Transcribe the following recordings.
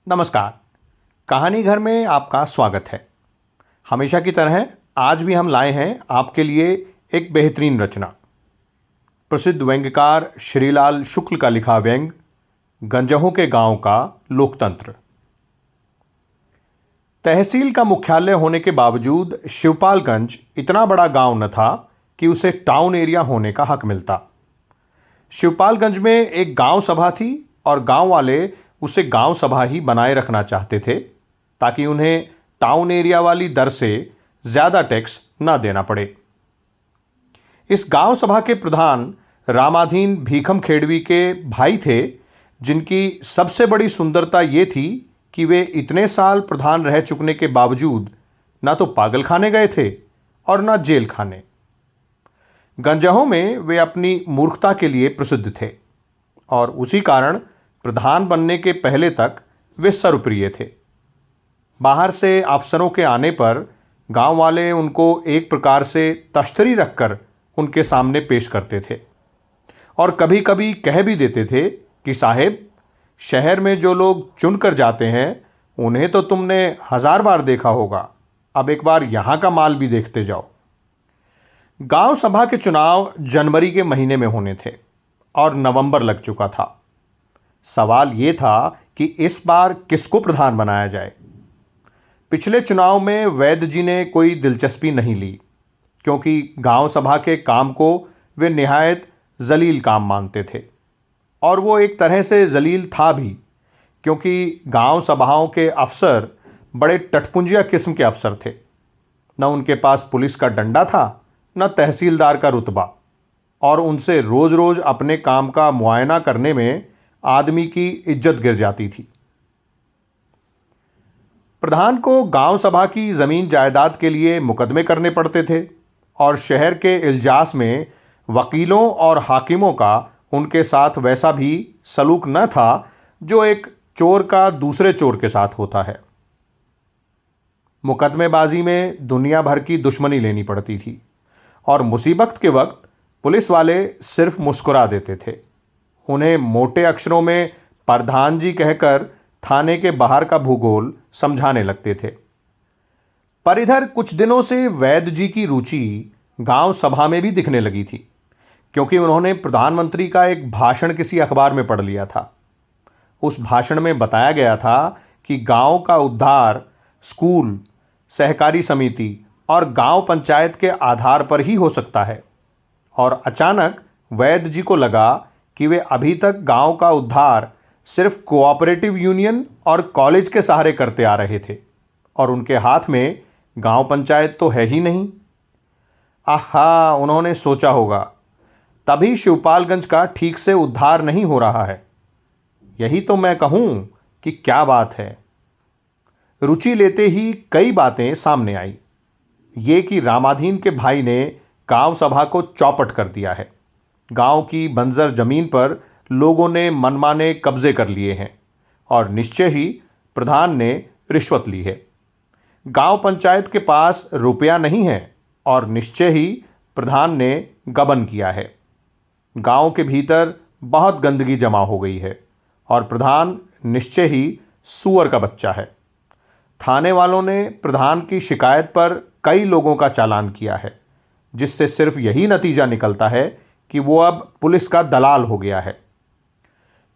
नमस्कार। कहानी घर में आपका स्वागत है। हमेशा की तरह आज भी हम लाए हैं आपके लिए एक बेहतरीन रचना। प्रसिद्ध व्यंग्यकार श्रीलाल शुक्ल का लिखा व्यंग गंजहों के गांव का लोकतंत्र। तहसील का मुख्यालय होने के बावजूद शिवपालगंज इतना बड़ा गांव न था कि उसे टाउन एरिया होने का हक मिलता। शिवपालगंज में एक गांव सभा थी और गांव वाले उसे गांव सभा ही बनाए रखना चाहते थे ताकि उन्हें टाउन एरिया वाली दर से ज़्यादा टैक्स ना देना पड़े। इस गांव सभा के प्रधान रामाधीन भीखम खेड़वी के भाई थे, जिनकी सबसे बड़ी सुंदरता ये थी कि वे इतने साल प्रधान रह चुकने के बावजूद ना तो पागल खाने गए थे और ना जेल खाने। गंजहों में वे अपनी मूर्खता के लिए प्रसिद्ध थे और उसी कारण प्रधान बनने के पहले तक वे सर्वप्रिय थे। बाहर से अफसरों के आने पर गांव वाले उनको एक प्रकार से तश्तरी रखकर उनके सामने पेश करते थे और कभी कभी कह भी देते थे कि साहेब, शहर में जो लोग चुनकर जाते हैं उन्हें तो तुमने 1000 बार देखा होगा, अब एक बार यहाँ का माल भी देखते जाओ। गांव सभा के चुनाव जनवरी के महीने में होने थे और नवंबर लग चुका था। सवाल ये था कि इस बार किसको प्रधान बनाया जाए। पिछले चुनाव में वैद्य जी ने कोई दिलचस्पी नहीं ली, क्योंकि गांव सभा के काम को वे निहायत जलील काम मानते थे और वो एक तरह से जलील था भी, क्योंकि गांव सभाओं के अफसर बड़े टटपुंजिया किस्म के अफसर थे। न उनके पास पुलिस का डंडा था, न तहसीलदार का रुतबा, और उनसे रोज़ रोज़ अपने काम का मुआयना करने में आदमी की इज्जत गिर जाती थी। प्रधान को गांव सभा की जमीन जायदाद के लिए मुकदमे करने पड़ते थे और शहर के इल्जास में वकीलों और हाकिमों का उनके साथ वैसा भी सलूक न था जो एक चोर का दूसरे चोर के साथ होता है। मुकदमेबाजी में दुनिया भर की दुश्मनी लेनी पड़ती थी और मुसीबत के वक्त पुलिस वाले सिर्फ मुस्कुरा देते थे। उन्हें मोटे अक्षरों में प्रधान जी कहकर थाने के बाहर का भूगोल समझाने लगते थे। पर इधर कुछ दिनों से वैद्य जी की रुचि गांव सभा में भी दिखने लगी थी, क्योंकि उन्होंने प्रधानमंत्री का एक भाषण किसी अखबार में पढ़ लिया था। उस भाषण में बताया गया था कि गांव का उद्धार स्कूल, सहकारी समिति और गांव पंचायत के आधार पर ही हो सकता है। और अचानक वैद्य जी को लगा कि वे अभी तक गांव का उद्धार सिर्फ कोऑपरेटिव यूनियन और कॉलेज के सहारे करते आ रहे थे और उनके हाथ में गांव पंचायत तो है ही नहीं। आहा, उन्होंने सोचा होगा, तभी शिवपालगंज का ठीक से उद्धार नहीं हो रहा है। यही तो मैं कहूं कि क्या बात है। रुचि लेते ही कई बातें सामने आई। ये कि रामाधीन के भाई ने गांव सभा को चौपट कर दिया है। गांव की बंजर जमीन पर लोगों ने मनमाने कब्जे कर लिए हैं और निश्चय ही प्रधान ने रिश्वत ली है। गांव पंचायत के पास रुपया नहीं है और निश्चय ही प्रधान ने गबन किया है। गांव के भीतर बहुत गंदगी जमा हो गई है और प्रधान निश्चय ही सूअर का बच्चा है। थाने वालों ने प्रधान की शिकायत पर कई लोगों का चालान किया है, जिससे सिर्फ यही नतीजा निकलता है कि वो अब पुलिस का दलाल हो गया है।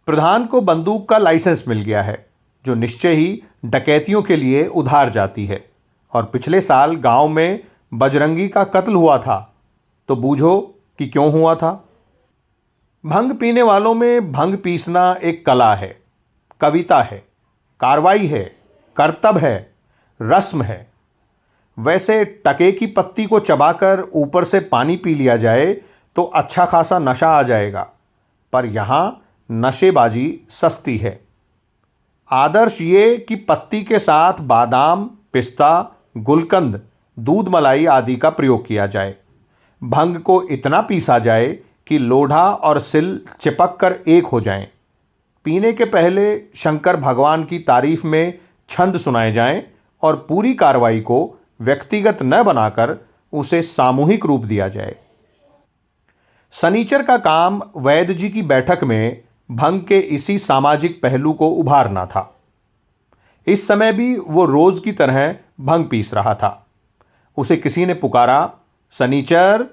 प्रधान को बंदूक का लाइसेंस मिल गया है, जो निश्चय ही डकैतियों के लिए उधार जाती है। और पिछले साल गांव में बजरंगी का कत्ल हुआ था, तो बूझो कि क्यों हुआ था। भंग पीने वालों में भंग पीसना एक कला है, कविता है, कार्रवाई है, कर्तव्य है, रस्म है। वैसे टके की पत्ती को चबाकर ऊपर से पानी पी लिया जाए तो अच्छा खासा नशा आ जाएगा, पर यहाँ नशेबाजी सस्ती है। आदर्श ये कि पत्ती के साथ बादाम, पिस्ता, गुलकंद, दूध मलाई आदि का प्रयोग किया जाए। भंग को इतना पीसा जाए कि लोढ़ा और सिल चिपक कर एक हो जाएं। पीने के पहले शंकर भगवान की तारीफ में छंद सुनाए जाएं और पूरी कार्रवाई को व्यक्तिगत न बनाकर उसे सामूहिक रूप दिया जाए। सनीचर का काम वैद्य जी की बैठक में भंग के इसी सामाजिक पहलू को उभारना था। इस समय भी वो रोज की तरह भंग पीस रहा था। उसे किसी ने पुकारा, सनीचर।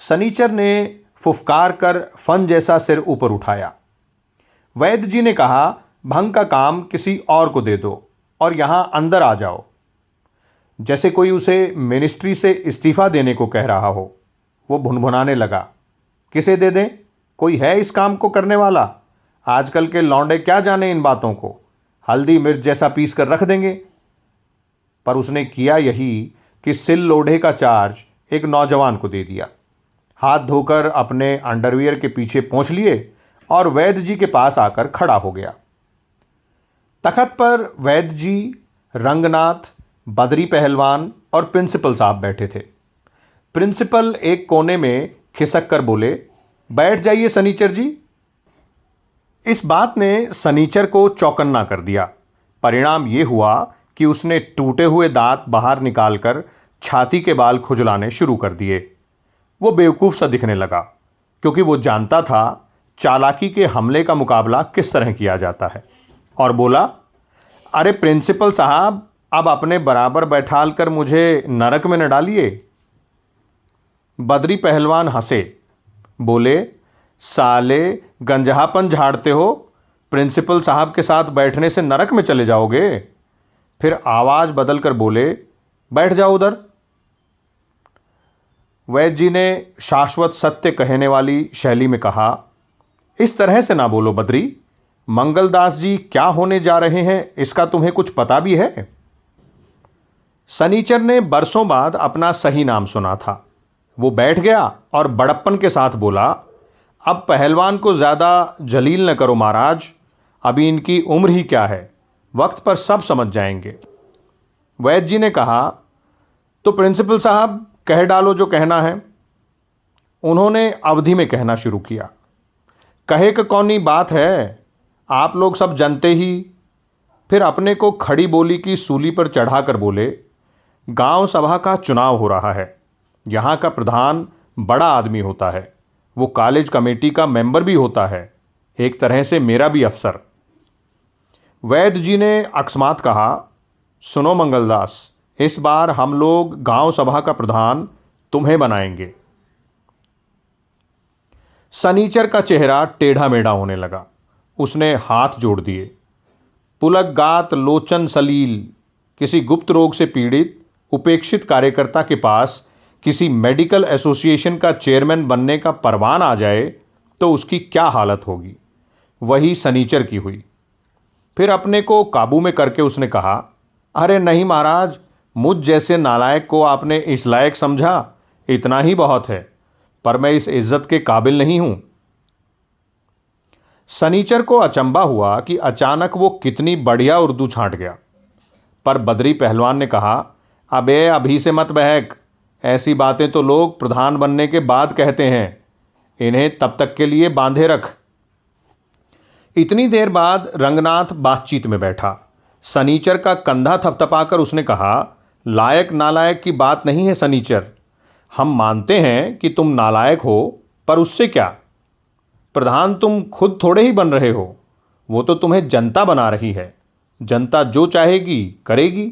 सनीचर ने फुफकार कर फन जैसा सिर ऊपर उठाया। वैद्य जी ने कहा, भंग का काम किसी और को दे दो और यहां अंदर आ जाओ। जैसे कोई उसे मिनिस्ट्री से इस्तीफा देने को कह रहा हो। वो भुनभुनाने लगा, किसे दे दें? कोई है इस काम को करने वाला? आजकल के लौंडे क्या जाने इन बातों को, हल्दी मिर्च जैसा पीस कर रख देंगे। पर उसने किया यही कि सिल लोढ़े का चार्ज एक नौजवान को दे दिया। हाथ धोकर अपने अंडरवियर के पीछे पहुंच लिए और वैद्य जी के पास आकर खड़ा हो गया। तखत पर वैद्य जी, रंगनाथ, बदरी पहलवान और प्रिंसिपल साहब बैठे थे। प्रिंसिपल एक कोने में खिसक कर बोले, बैठ जाइए सनीचर जी। इस बात ने सनीचर को चौकन्ना कर दिया। परिणाम यह हुआ कि उसने टूटे हुए दांत बाहर निकालकर छाती के बाल खुजलाने शुरू कर दिए। वो बेवकूफ़ सा दिखने लगा, क्योंकि वो जानता था चालाकी के हमले का मुकाबला किस तरह किया जाता है, और बोला, अरे प्रिंसिपल साहब, अब अपने बराबर बैठाल कर मुझे नरक में न डालिए। बदरी पहलवान हंसे, बोले, साले गंजहापन झाड़ते हो, प्रिंसिपल साहब के साथ बैठने से नरक में चले जाओगे। फिर आवाज बदल कर बोले, बैठ जाओ उधर। वैद्य जी ने शाश्वत सत्य कहने वाली शैली में कहा, इस तरह से ना बोलो बदरी, मंगलदास जी क्या होने जा रहे हैं इसका तुम्हें कुछ पता भी है? सनीचर ने बरसों बाद अपना सही नाम सुना था। वो बैठ गया और बड़प्पन के साथ बोला, अब पहलवान को ज़्यादा जलील न करो महाराज, अभी इनकी उम्र ही क्या है, वक्त पर सब समझ जाएंगे। वैद्य जी ने कहा, तो प्रिंसिपल साहब कह डालो जो कहना है। उन्होंने अवधि में कहना शुरू किया, कहे कि कौनी बात है, आप लोग सब जानते ही। फिर अपने को खड़ी बोली की सूली पर चढ़ाकर बोले, गांव सभा का चुनाव हो रहा है। यहाँ का प्रधान बड़ा आदमी होता है, वो कॉलेज कमेटी का मेंबर भी होता है, एक तरह से मेरा भी अफसर। वैद्य जी ने अकस्मात कहा, सुनो मंगलदास, इस बार हम लोग गांव सभा का प्रधान तुम्हें बनाएंगे। सनीचर का चेहरा टेढ़ा मेढ़ा होने लगा। उसने हाथ जोड़ दिए। पुलक गात लोचन सलील, किसी गुप्त रोग से पीड़ित उपेक्षित कार्यकर्ता के पास किसी मेडिकल एसोसिएशन का चेयरमैन बनने का परवान आ जाए तो उसकी क्या हालत होगी। वही सनीचर की हुई। फिर अपने को काबू में करके उसने कहा, अरे नहीं महाराज, मुझ जैसे नालायक को आपने इस लायक समझा, इतना ही बहुत है, पर मैं इस इज्जत के काबिल नहीं हूं। सनीचर को अचंबा हुआ कि अचानक वो कितनी बढ़िया उर्दू छांट गया। पर बदरी पहलवान ने कहा, अबे अभी से मत बहक, ऐसी बातें तो लोग प्रधान बनने के बाद कहते हैं, इन्हें तब तक के लिए बांधे रख। इतनी देर बाद रंगनाथ बातचीत में बैठा। सनीचर का कंधा थपथपाकर उसने कहा, लायक नालायक की बात नहीं है सनीचर, हम मानते हैं कि तुम नालायक हो, पर उससे क्या? प्रधान तुम खुद थोड़े ही बन रहे हो, वो तो तुम्हें जनता बना रही है। जनता जो चाहेगी करेगी,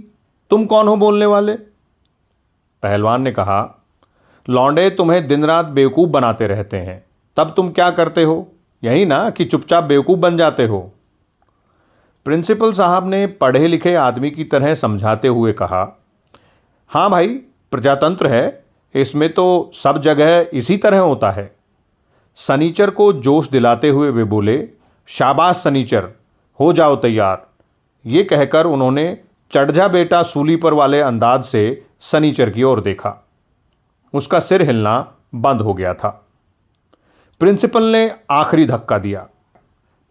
तुम कौन हो बोलने वाले? पहलवान ने कहा, लौंडे तुम्हें दिन रात बेवकूफ़ बनाते रहते हैं, तब तुम क्या करते हो? यही ना कि चुपचाप बेवकूफ़ बन जाते हो। प्रिंसिपल साहब ने पढ़े लिखे आदमी की तरह समझाते हुए कहा, हाँ भाई, प्रजातंत्र है, इसमें तो सब जगह इसी तरह होता है। सनीचर को जोश दिलाते हुए वे बोले, शाबाश सनीचर, हो जाओ तैयार। ये कहकर उन्होंने चढ़ जा बेटा सूली पर वाले अंदाज से सनीचर की ओर देखा। उसका सिर हिलना बंद हो गया था। प्रिंसिपल ने आखिरी धक्का दिया,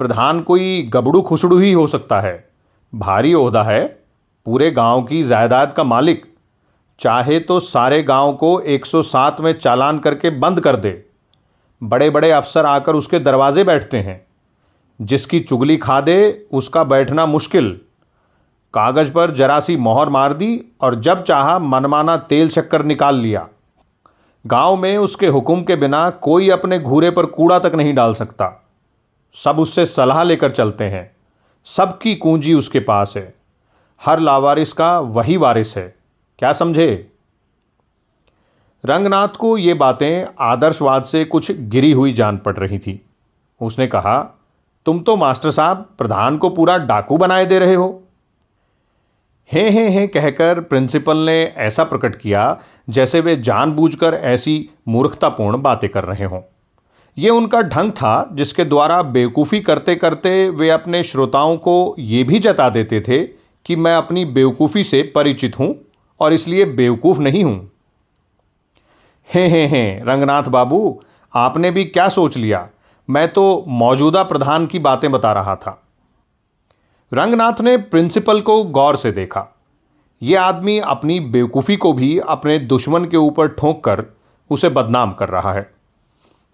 प्रधान कोई गबड़ू खुसड़ू ही हो सकता है, भारी ओहदा है, पूरे गांव की जायदाद का मालिक, चाहे तो सारे गांव को 107 में चालान करके बंद कर दे। बड़े बड़े अफसर आकर उसके दरवाजे बैठते हैं, जिसकी चुगली खा दे उसका बैठना मुश्किल। कागज पर जरा सी मोहर मार दी और जब चाहा मनमाना तेल शक्कर निकाल लिया। गांव में उसके हुक्म के बिना कोई अपने घूरे पर कूड़ा तक नहीं डाल सकता। सब उससे सलाह लेकर चलते हैं, सबकी कुंजी उसके पास है, हर लावारिस का वही वारिस है, क्या समझे? रंगनाथ को ये बातें आदर्शवाद से कुछ गिरी हुई जान पड़ रही थी। उसने कहा, तुम तो मास्टर साहब प्रधान को पूरा डाकू बनाए दे रहे हो। हे कहकर प्रिंसिपल ने ऐसा प्रकट किया जैसे वे जानबूझकर ऐसी मूर्खतापूर्ण बातें कर रहे हों। ये उनका ढंग था जिसके द्वारा बेवकूफ़ी करते करते वे अपने श्रोताओं को ये भी जता देते थे कि मैं अपनी बेवकूफ़ी से परिचित हूं और इसलिए बेवकूफ़ नहीं हूं। हे रंगनाथ बाबू, आपने भी क्या सोच लिया? मैं तो मौजूदा प्रधान की बातें बता रहा था। रंगनाथ ने प्रिंसिपल को गौर से देखा। यह आदमी अपनी बेवकूफ़ी को भी अपने दुश्मन के ऊपर ठोंक कर उसे बदनाम कर रहा है।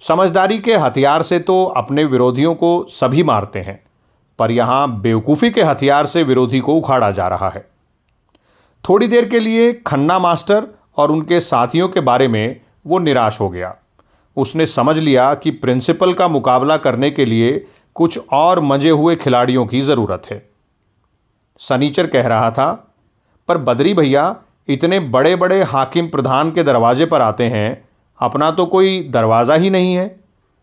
समझदारी के हथियार से तो अपने विरोधियों को सभी मारते हैं, पर यहां बेवकूफ़ी के हथियार से विरोधी को उखाड़ा जा रहा है। थोड़ी देर के लिए खन्ना मास्टर और उनके साथियों के बारे में वो निराश हो गया। उसने समझ लिया कि प्रिंसिपल का मुकाबला करने के लिए कुछ और मजे हुए खिलाड़ियों की ज़रूरत है। सनीचर कह रहा था, पर बदरी भैया, इतने बड़े बड़े हाकिम प्रधान के दरवाजे पर आते हैं, अपना तो कोई दरवाज़ा ही नहीं है।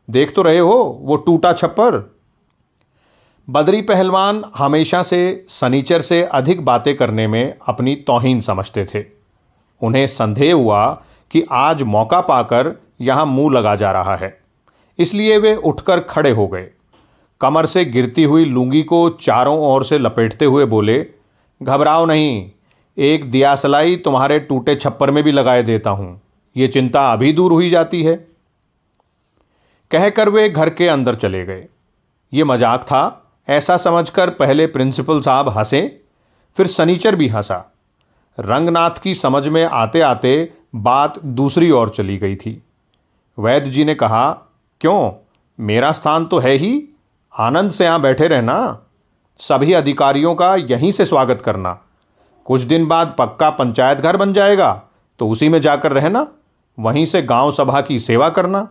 देख तो रहे हो वो टूटा छप्पर। बदरी पहलवान हमेशा से सनीचर से अधिक बातें करने में अपनी तौहीन समझते थे। उन्हें संदेह हुआ कि आज मौका पाकर यहाँ मुंह लगा जा रहा है, इसलिए वे उठकर खड़े हो गए। कमर से गिरती हुई लुंगी को चारों ओर से लपेटते हुए बोले, घबराओ नहीं, एक दियासलाई तुम्हारे टूटे छप्पर में भी लगाए देता हूँ, ये चिंता अभी दूर हुई जाती है। कहकर वे घर के अंदर चले गए। ये मजाक था, ऐसा समझकर पहले प्रिंसिपल साहब हंसे, फिर सनीचर भी हंसा। रंगनाथ की समझ में आते आते बात दूसरी ओर चली गई थी। वैद्य जी ने कहा, क्यों, मेरा स्थान तो है ही, आनंद से यहाँ बैठे रहना, सभी अधिकारियों का यहीं से स्वागत करना। कुछ दिन बाद पक्का पंचायत घर बन जाएगा तो उसी में जाकर रहना, वहीं से गांव सभा की सेवा करना।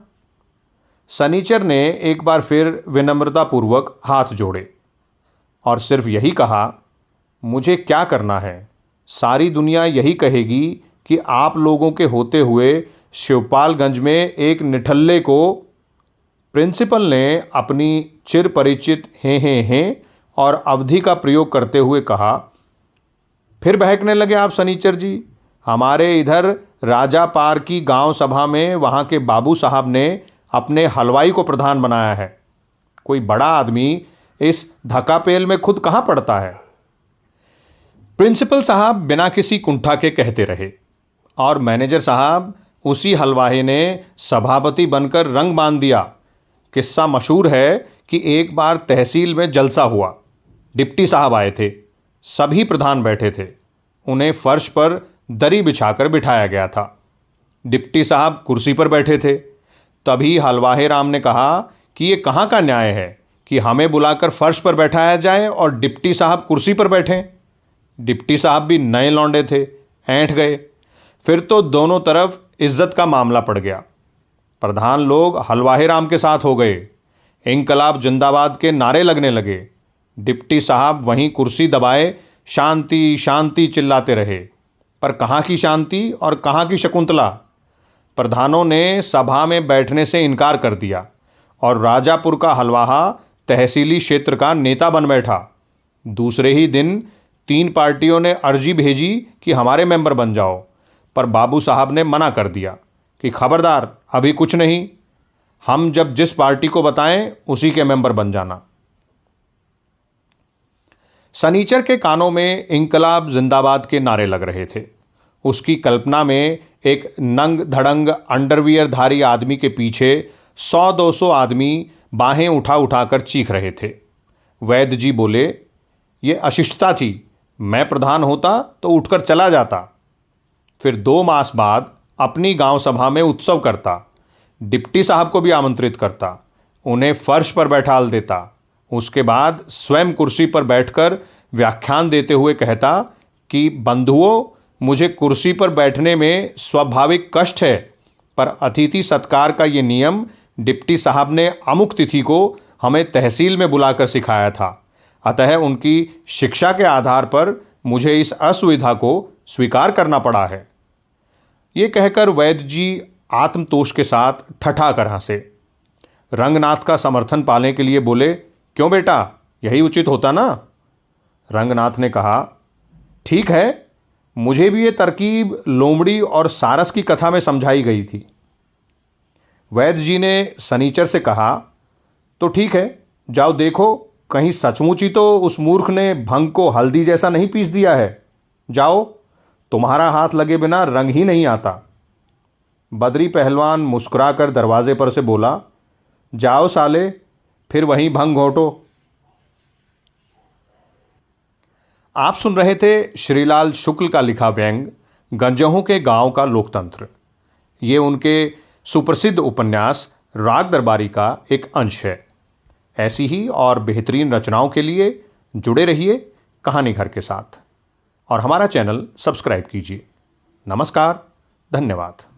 सनीचर ने एक बार फिर विनम्रतापूर्वक हाथ जोड़े और सिर्फ यही कहा, मुझे क्या करना है? सारी दुनिया यही कहेगी कि आप लोगों के होते हुए शिवपालगंज में एक निठल्ले को। प्रिंसिपल ने अपनी चिर परिचित हे और अवधि का प्रयोग करते हुए कहा, फिर बहकने लगे आप सनीचर जी। हमारे इधर राजा पार की गांव सभा में वहां के बाबू साहब ने अपने हलवाई को प्रधान बनाया है। कोई बड़ा आदमी इस धक्कापेल में खुद कहाँ पड़ता है? प्रिंसिपल साहब बिना किसी कुंठा के कहते रहे और मैनेजर साहब उसी हलवाई ने सभापति बनकर रंग बांध दिया। किस्सा मशहूर है कि एक बार तहसील में जलसा हुआ। डिप्टी साहब आए थे, सभी प्रधान बैठे थे। उन्हें फर्श पर दरी बिछाकर बिठाया गया था। डिप्टी साहब कुर्सी पर बैठे थे। तभी हलवाई राम ने कहा कि ये कहाँ का न्याय है कि हमें बुलाकर फर्श पर बैठाया जाए और डिप्टी साहब कुर्सी पर बैठें। डिप्टी साहब भी नए लौंडे थे, ऐंठ गए। फिर तो दोनों तरफ इज्जत का मामला पड़ गया। प्रधान लोग हलवाई राम के साथ हो गए। इंकलाब जिंदाबाद के नारे लगने लगे। डिप्टी साहब वहीं कुर्सी दबाए शांति शांति चिल्लाते रहे, पर कहाँ की शांति और कहाँ की शकुंतला। प्रधानों ने सभा में बैठने से इनकार कर दिया और राजापुर का हलवाहा तहसीली क्षेत्र का नेता बन बैठा। दूसरे ही दिन 3 पार्टियों ने अर्जी भेजी कि हमारे मेंबर बन जाओ, पर बाबू साहब ने मना कर दिया कि खबरदार, अभी कुछ नहीं, हम जब जिस पार्टी को बताएं उसी के मेंबर बन जाना। सनीचर के कानों में इंकलाब जिंदाबाद के नारे लग रहे थे। उसकी कल्पना में एक नंग धड़ंग अंडरवियरधारी आदमी के पीछे 100-200 आदमी बाहें उठा उठाकर चीख रहे थे। वैद्य जी बोले, ये अशिष्टता थी, मैं प्रधान होता तो उठकर चला जाता। फिर 2 मास बाद अपनी गांव सभा में उत्सव करता, डिप्टी साहब को भी आमंत्रित करता, उन्हें फर्श पर बैठाल देता। उसके बाद स्वयं कुर्सी पर बैठकर व्याख्यान देते हुए कहता कि बंधुओं, मुझे कुर्सी पर बैठने में स्वाभाविक कष्ट है, पर अतिथि सत्कार का ये नियम डिप्टी साहब ने अमुक तिथि को हमें तहसील में बुलाकर सिखाया था। अतः उनकी शिक्षा के आधार पर मुझे इस असुविधा को स्वीकार करना पड़ा है। ये कहकर वैद्य जी आत्मतोष के साथ ठठाकर हंसे। रंगनाथ का समर्थन पाने के लिए बोले, क्यों बेटा, यही उचित होता ना? रंगनाथ ने कहा, ठीक है, मुझे भी ये तरकीब लोमड़ी और सारस की कथा में समझाई गई थी। वैद्य जी ने सनीचर से कहा, तो ठीक है, जाओ देखो कहीं सचमुच ही तो उस मूर्ख ने भंग को हल्दी जैसा नहीं पीस दिया है। जाओ, तुम्हारा हाथ लगे बिना रंग ही नहीं आता। बद्री पहलवान मुस्कुराकर दरवाजे पर से बोला, जाओ साले, फिर वहीं भंग घोटो। आप सुन रहे थे श्रीलाल शुक्ल का लिखा व्यंग गंजहों के गांव का लोकतंत्र। ये उनके सुप्रसिद्ध उपन्यास राग दरबारी का एक अंश है। ऐसी ही और बेहतरीन रचनाओं के लिए जुड़े रहिए कहानी घर के साथ और हमारा चैनल सब्सक्राइब कीजिए। नमस्कार, धन्यवाद।